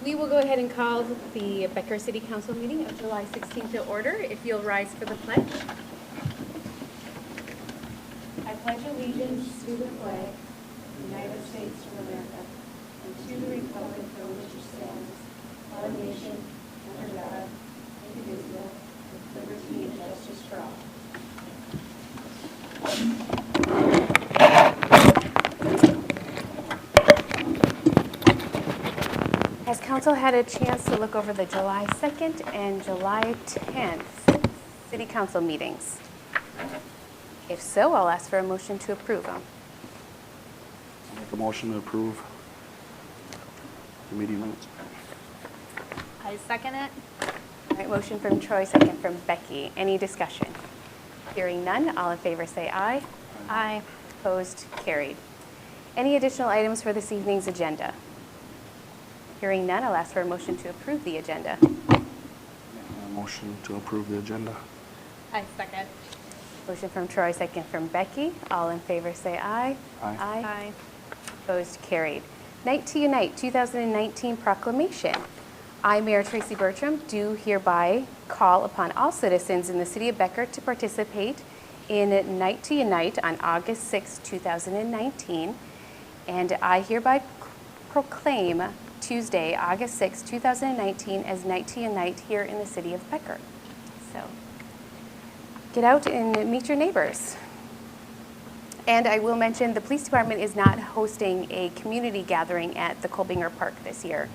We will go ahead and call the Becker City Council meeting of July 16th to order. If you'll rise for the pledge. I pledge allegiance to the flag of the United States of America and to the republic for which it stands, one nation, under God, indivisible, with liberty and justice for all. Has council had a chance to look over the July 2nd and July 10th city council meetings? If so, I'll ask for a motion to approve them. Make a motion to approve the meeting minutes. I second it. All right, motion from Troy, second from Becky. Any discussion? Hearing none, all in favor say aye. Aye. Opposed, carried. Any additional items for this evening's agenda? Hearing none, I'll ask for a motion to approve the agenda. Motion to approve the agenda. I second. Motion from Troy, second from Becky. All in favor say aye. Aye. Aye. Opposed, carried. Night to Unite 2019 proclamation. I, Mayor Tracy Bertram, do hereby call upon all citizens in the city of Becker to participate in Night to Unite on August 6, 2019. And I hereby proclaim Tuesday, August 6, 2019 as Night to Unite here in the city of Becker. So get out and meet your neighbors. And I will mention the police department is not hosting a community gathering at the Kolbinger Park this year.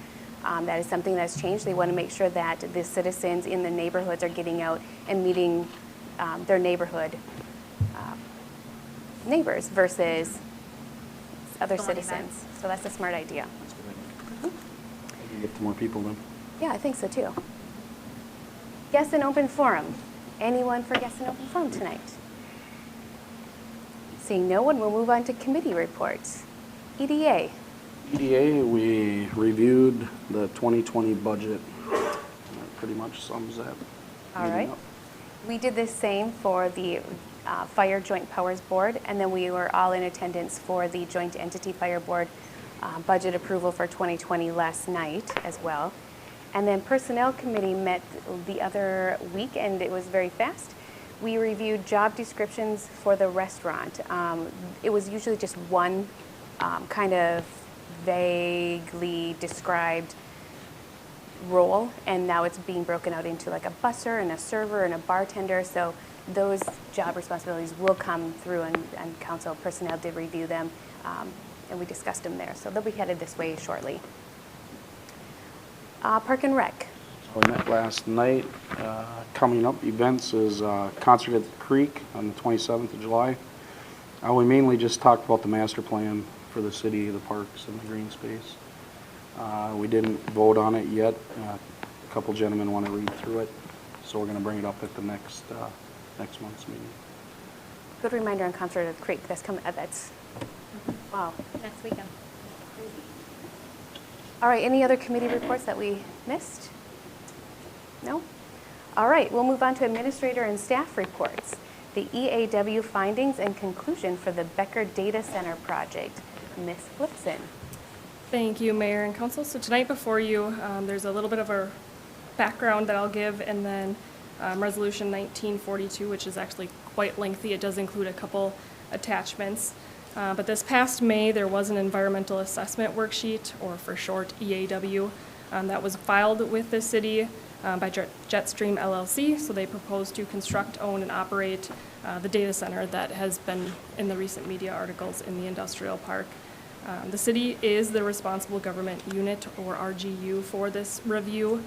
That is something that's changed. They want to make sure that the citizens in the neighborhoods are getting out and meeting their neighborhood neighbors versus other citizens. So that's a smart idea. That's a good idea. Maybe get to more people then. Yeah, I think so too. Guest and open forum. Anyone for guest and open forum tonight? Seeing no one, we'll move on to committee reports. EDA. EDA, we reviewed the 2020 budget. That pretty much sums that. All meeting right. up. We did the same for the Fire Joint Powers Board, and then we were all in attendance for the Joint Entity Fire Board budget approval for 2020 last night as well. And then Personnel Committee met the other week, and it was very fast. We reviewed job descriptions for the restaurant. It was usually just one kind of vaguely described role, and now it's being broken out into like a busser and a server and a bartender. So those job responsibilities will come through, and council personnel did review them, and we discussed them there. So they'll be headed this way shortly. Park and Rec. So we met last night. Coming up events is Concert at the Creek on the 27th of July. We mainly just talked about the master plan for the city, the parks, and the green space. We didn't vote on it yet. A couple gentlemen want to read through it, so we're going to bring it up at the next month's meeting. Good reminder on Concert at the Creek. That's coming. That's wow. Next weekend. All right. Any other committee reports that we missed? No. All right. We'll move on to administrator and staff reports. The EAW findings and conclusion for the Becker Data Center project. Ms. Flipson. Thank you, Mayor and Council. So tonight before you, there's a little bit of a background that I'll give, and then Resolution 1942, which is actually quite lengthy. It does include a couple attachments. But this past May, there was an environmental assessment worksheet, or for short, EAW, that was filed with the city by Jetstream LLC. So they proposed to construct, own, and operate the data center that has been in the recent media articles in the industrial park. The city is the responsible government unit, or RGU, for this review.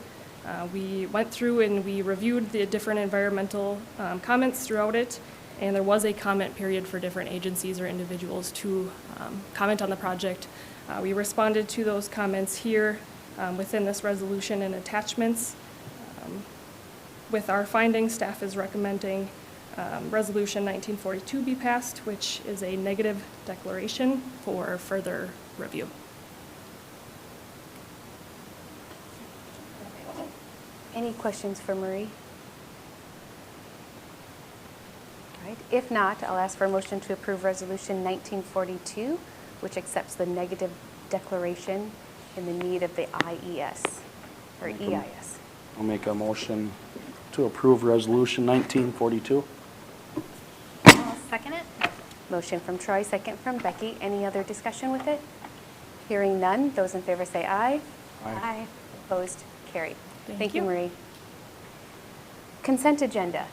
We went through and we reviewed the different environmental comments throughout it, and there was a comment period for different agencies or individuals to comment on the project. We responded to those comments here within this resolution and attachments. With our findings, staff is recommending Resolution 1942 be passed, which is a negative declaration for further review. Any questions for Marie? All right. If not, I'll ask for a motion to approve Resolution 1942, which accepts the negative declaration in the need of the IES, or EIS. I'll make a motion to approve Resolution 1942. I'll second it. Motion from Troy, second from Becky. Any other discussion with it? Hearing none, those in favor say aye. Aye. Opposed, carried. Thank Thank you, you. Marie. Consent agenda.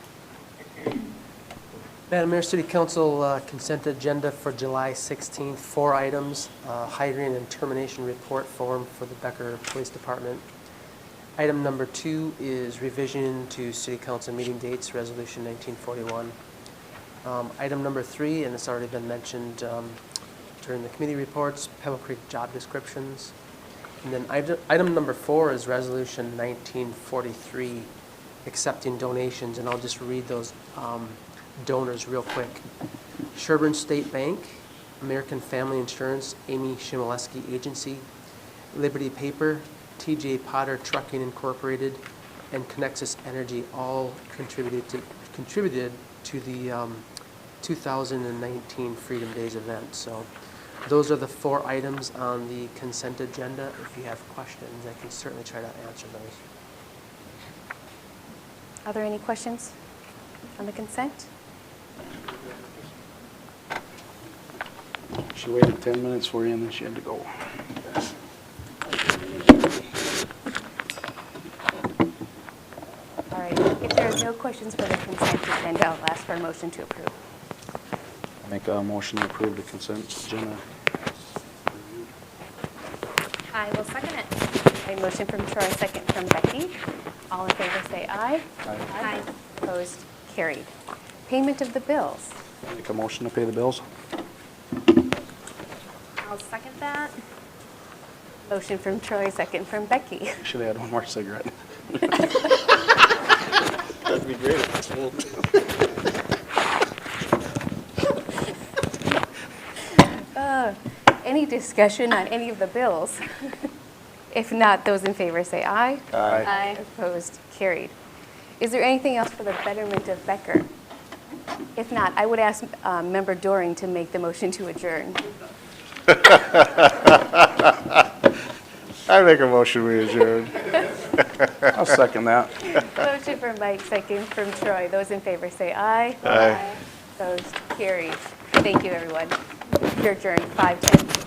Madam Mayor, City Council consent agenda for July 16th, 4 items, hiring and termination report form for the Becker Police Department. Item number 2 is revision to City Council meeting dates, Resolution 1941. Item number 3, and it's already been mentioned during the committee reports, Pebble Creek job descriptions. And then item number 4 is Resolution 1943, accepting donations, and I'll just read those donors real quick. Sherburne State Bank, American Family Insurance, Amy Shimoleski Agency, Liberty Paper, TJ Potter Trucking Incorporated, and Connexus Energy all contributed to the 2019 Freedom Days event. So those are the 4 items on the consent agenda. If you have questions, I can certainly try to answer those. Are there any questions on the consent? She waited 10 minutes for you and then she had to go. All right, if there are no questions for the consent agenda, I'll ask for a motion to approve. Make a motion to approve the consent agenda. I will second it. A motion from Troy, second from Becky. All in favor say aye. Aye. Opposed, carried. Payment of the bills. Make a motion to pay the bills. I'll second that. Motion from Troy, second from Becky. Should have had one more cigarette. That'd be great if I smoked. Any discussion on any of the bills? If not, those in favor say aye. Aye. Opposed, carried. Is there anything else for the betterment of Becker? If not, I would ask Member Doring to make the motion to adjourn. I make a motion we adjourn. I'll second that. Motion from Mike, second from Troy. Those in favor say aye. Aye. Opposed, carried. Thank you, everyone. You're adjourned, 5:10.